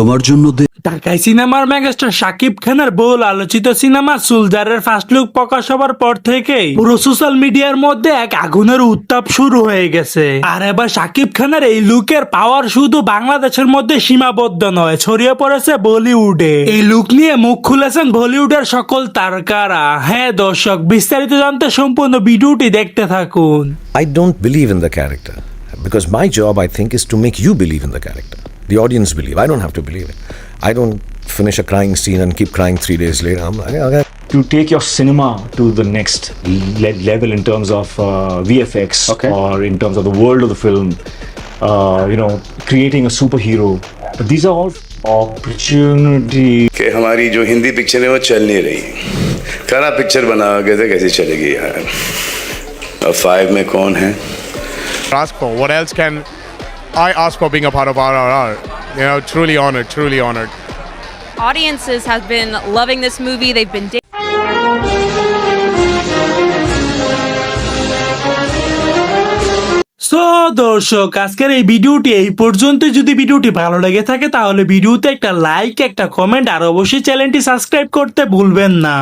তোমার জন্য ঢাকাই সিনেমার মেগাস্টার শাকিব খানের বহুল আলোচিত সিনেমা সোলজারের ফার্স্ট লুক প্রকাশ হবার পর থেকেই পুরো সোশ্যাল মিডিয়ার মধ্যে এক আগুনের উত্তাপ শুরু হয়ে গেছে। আর এবার শাকিব খানের এই লুকের পাওয়ার শুধু বাংলাদেশের মধ্যে সীমাবদ্ধ নয়, ছড়িয়ে পড়েছে বলিউডে। এই লুক নিয়ে মুখ খুলেছেন বলিউডের সকল তারকারা। হ্যাঁ দর্শক, বিস্তারিত জানতে সম্পূর্ণ ভিডিওটি দেখতে থাকুন। I don't believe in the character because my job, I think, is to make you believe in the character. The audience believe. I don't have to believe it. I don't finish a crying scene and keep crying 3 days later. To take your cinema to the next level in terms of VFX or in terms of the world of the film, creating a superhero. These are all opportunities. कि हमारी जो Hindi picture है वो चल नहीं रही। खराब picture बनाओगे तो कैसे चलेगी यार। अब 5 में कौन है? Ask for what else can I ask for being a part of RRR? You know, truly honored. Audiences have been loving this movie. They've been so দর্শক, আজকের এই ভিডিওটি এই পর্যন্ত। যদি ভিডিওটি ভালো লেগে থাকে তাহলে ভিডিওতে একটা লাইক, একটা কমেন্ট আর অবশ্যই চ্যানেলটি সাবস্ক্রাইব করতে ভুলবেন না।